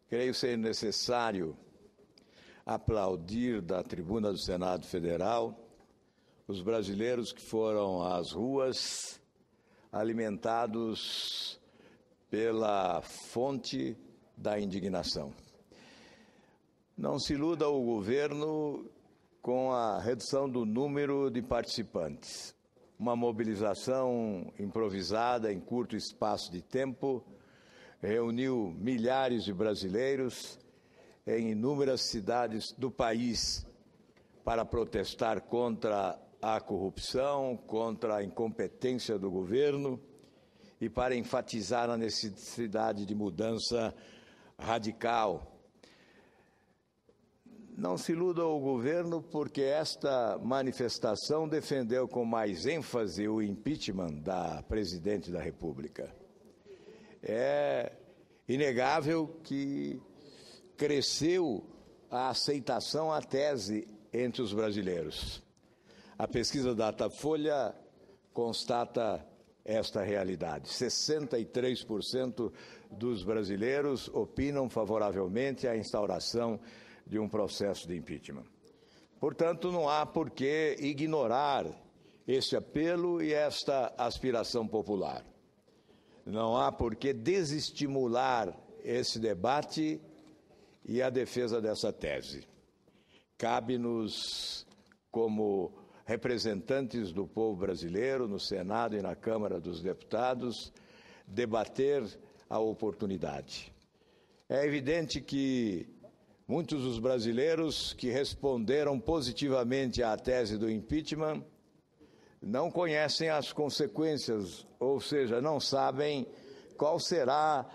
Creio ser necessário aplaudir da tribuna do Senado Federal os brasileiros que foram às ruas alimentados pela fonte da indignação. Não se iluda o governo com a redução do número de participantes. Uma mobilização improvisada em curto espaço de tempo reuniu milhares de brasileiros em inúmeras cidades do país para protestar contra a corrupção, contra a incompetência do governo e para enfatizar a necessidade de mudança radical. Não se iluda o governo porque esta manifestação defendeu com mais ênfase o impeachment da presidente da República. É inegável que cresceu a aceitação à tese entre os brasileiros. A pesquisa Datafolha constata esta realidade. 63% dos brasileiros opinam favoravelmente à instauração de um processo de impeachment. Portanto, não há por que ignorar este apelo e esta aspiração popular. Não há por que desestimular esse debate e a defesa dessa tese. Cabe-nos, como representantes do povo brasileiro, no Senado e na Câmara dos Deputados, debater a oportunidade. É evidente que muitos dos brasileiros que responderam positivamente à tese do impeachment não conhecem as consequências, ou seja, não sabem qual será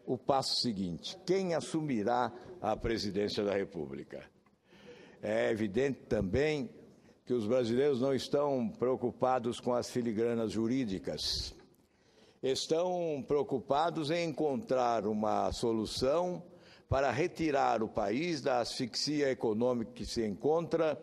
o passo seguinte, quem assumirá a presidência da República. É evidente também que os brasileiros não estão preocupados com as filigranas jurídicas, estão preocupados em encontrar uma solução para retirar o país da asfixia econômica que se encontra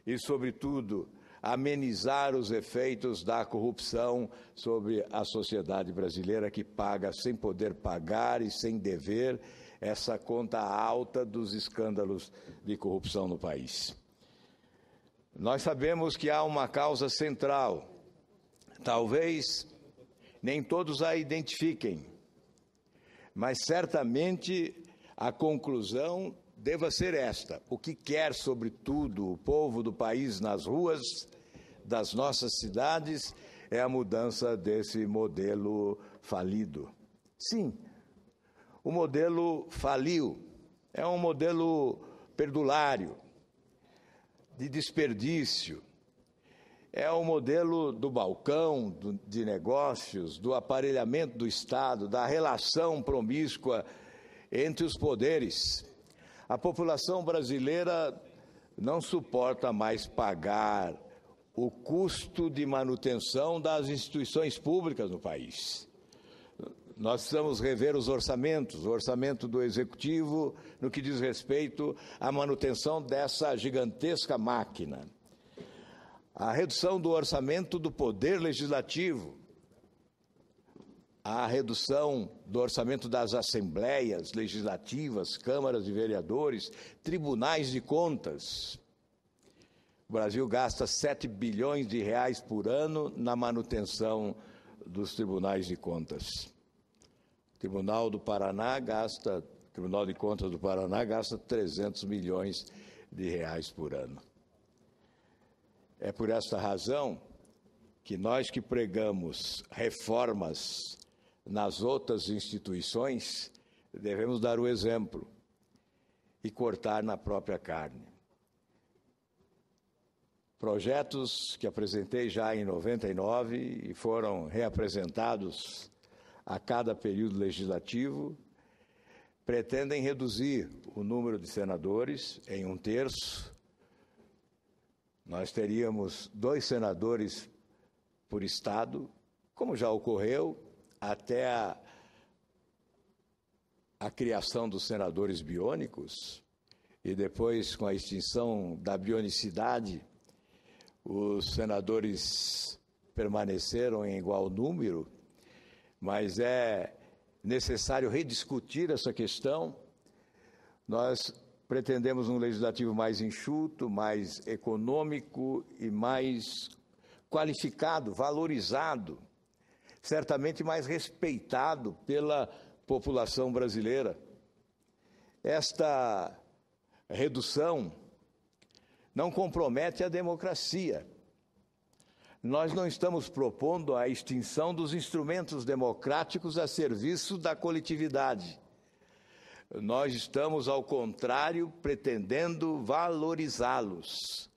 e, sobretudo, amenizar os efeitos da corrupção sobre a sociedade brasileira que paga sem poder pagar e sem dever essa conta alta dos escândalos de corrupção no país. Nós sabemos que há uma causa central, talvez nem todos a identifiquem, mas certamente a conclusão deva ser esta: o que quer, sobretudo, o povo do país nas ruas das nossas cidades é a mudança desse modelo falido. Sim, o modelo faliu, é um modelo perdulário, de desperdício, é o modelo do balcão de negócios, do aparelhamento do Estado, da relação promíscua entre os poderes. A população brasileira não suporta mais pagar o custo de manutenção das instituições públicas no país. Nós precisamos rever os orçamentos, o orçamento do Executivo, no que diz respeito à manutenção dessa gigantesca máquina. A redução do orçamento do Poder Legislativo, a redução do orçamento das assembleias legislativas, câmaras de vereadores, tribunais de contas. O Brasil gasta 7 bilhões de reais por ano na manutenção dos tribunais de contas. O Tribunal de Contas do Paraná gasta 300 milhões de reais por ano. É por esta razão que nós que pregamos reformas nas outras instituições, devemos dar o exemplo e cortar na própria carne. Projetos que apresentei já em 99 e foram reapresentados a cada período legislativo, pretendem reduzir o número de senadores em 1/3. Nós teríamos 2 senadores por estado, como já ocorreu até a criação dos senadores biônicos, e depois, com a extinção da bionicidade, os senadores permaneceram em igual número, mas é necessário rediscutir essa questão. Nós pretendemos um legislativo mais enxuto, mais econômico e mais qualificado, valorizado, certamente mais respeitado pela população brasileira. Esta redução não compromete a democracia. Nós não estamos propondo a extinção dos instrumentos democráticos a serviço da coletividade. Nós estamos, ao contrário, pretendendo valorizá-los,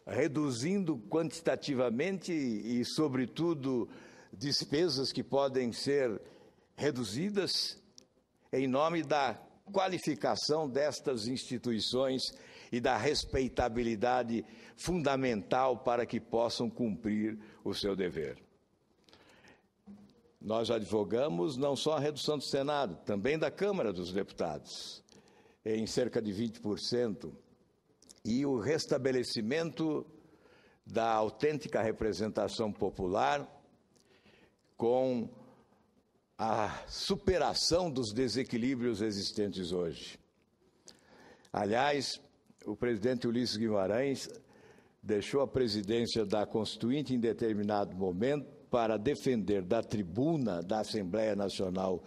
reduzindo quantitativamente e, sobretudo, despesas que podem ser reduzidas em nome da qualificação destas instituições e da respeitabilidade fundamental para que possam cumprir o seu dever. Nós advogamos não só a redução do Senado, também da Câmara dos Deputados, em cerca de 20%, e o restabelecimento da autêntica representação popular com a superação dos desequilíbrios existentes hoje. Aliás, o presidente Ulisses Guimarães deixou a presidência da Constituinte em determinado momento para defender da tribuna da Assembleia Nacional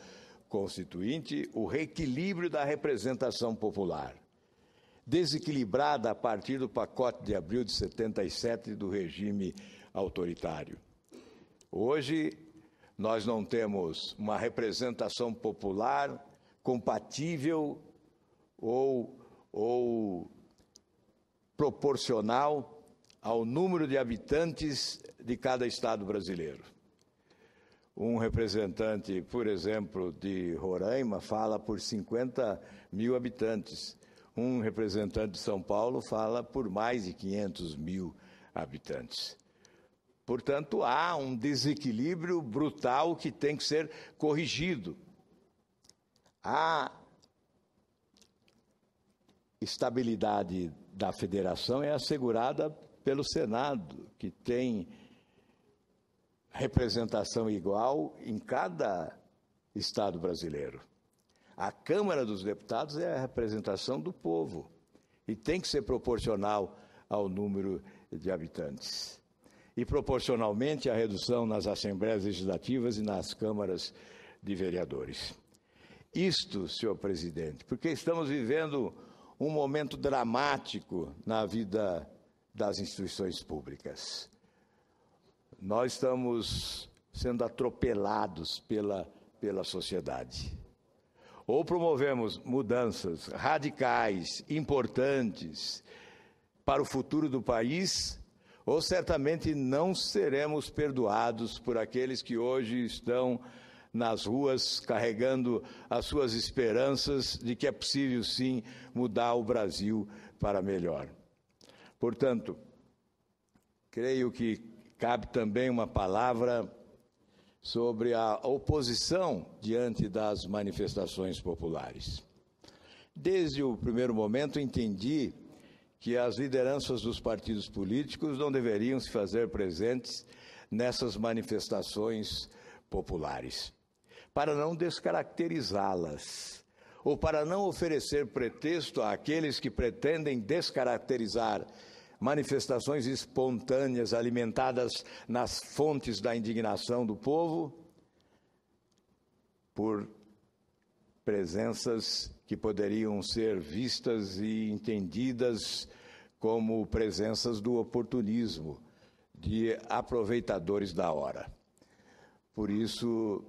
Constituinte o reequilíbrio da representação popular, desequilibrada a partir do pacote de abril de 77 do regime autoritário. Hoje, nós não temos uma representação popular compatível ou proporcional ao número de habitantes de cada estado brasileiro. Um representante, por exemplo, de Roraima fala por 50 mil habitantes. Um representante de São Paulo fala por mais de 500 mil habitantes. Portanto, há um desequilíbrio brutal que tem que ser corrigido. A estabilidade da federação é assegurada pelo Senado, que tem representação igual em cada estado brasileiro. A Câmara dos Deputados é a representação do povo e tem que ser proporcional ao número de habitantes. E proporcionalmente à redução nas assembleias legislativas e nas câmaras de vereadores. Isto, senhor presidente, porque estamos vivendo um momento dramático na vida das instituições públicas. Nós estamos sendo atropelados pela sociedade. Ou promovemos mudanças radicais, importantes para o futuro do país, ou certamente não seremos perdoados por aqueles que hoje estão nas ruas carregando as suas esperanças de que é possível sim mudar o Brasil para melhor. Portanto, creio que cabe também uma palavra sobre a oposição diante das manifestações populares. Desde o primeiro momento entendi que as lideranças dos partidos políticos não deveriam se fazer presentes nessas manifestações populares, para não descaracterizá-las, ou para não oferecer pretexto àqueles que pretendem descaracterizar manifestações espontâneas alimentadas nas fontes da indignação do povo, por presenças que poderiam ser vistas e entendidas como presenças do oportunismo, de aproveitadores da hora. Por isso,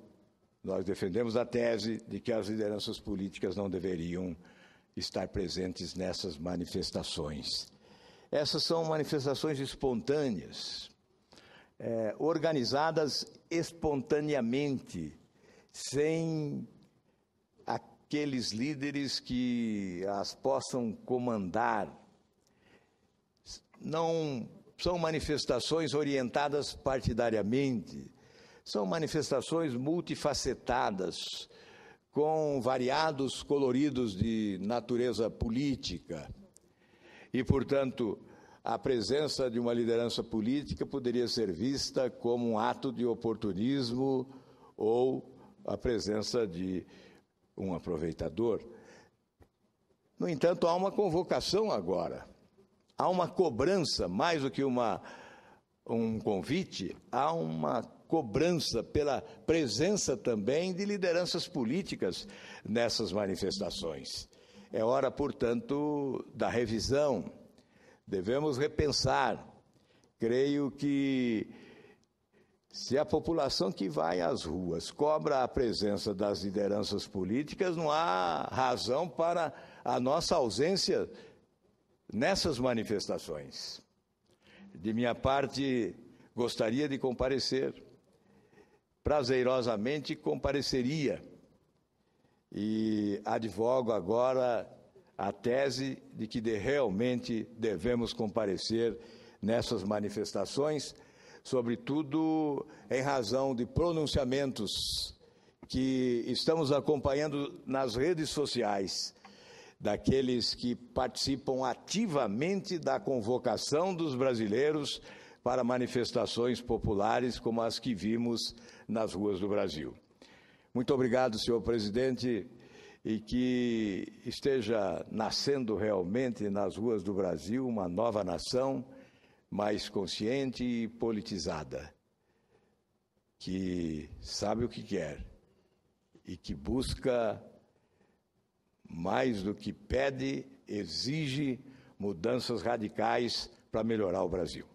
nós defendemos a tese de que as lideranças políticas não deveriam estar presentes nessas manifestações. Essas são manifestações espontâneas, organizadas espontaneamente, sem aqueles líderes que as possam comandar. Não são manifestações orientadas partidariamente, são manifestações multifacetadas, com variados coloridos de natureza política. E, portanto, a presença de uma liderança política poderia ser vista como um ato de oportunismo ou a presença de um aproveitador. No entanto, há uma convocação agora, há uma cobrança, mais do que um convite, há uma cobrança pela presença também de lideranças políticas nessas manifestações. É hora, portanto, da revisão. Devemos repensar. Creio que se a população que vai às ruas cobra a presença das lideranças políticas, não há razão para a nossa ausência nessas manifestações. De minha parte, gostaria de comparecer. Prazerosamente compareceria. E advogo agora a tese de que realmente devemos comparecer nessas manifestações, sobretudo em razão de pronunciamentos que estamos acompanhando nas redes sociais, daqueles que participam ativamente da convocação dos brasileiros para manifestações populares como as que vimos nas ruas do Brasil. Muito obrigado, senhor presidente, e que esteja nascendo realmente nas ruas do Brasil uma nova nação mais consciente e politizada, que sabe o que quer e que busca, mais do que pede, exige mudanças radicais para melhorar o Brasil.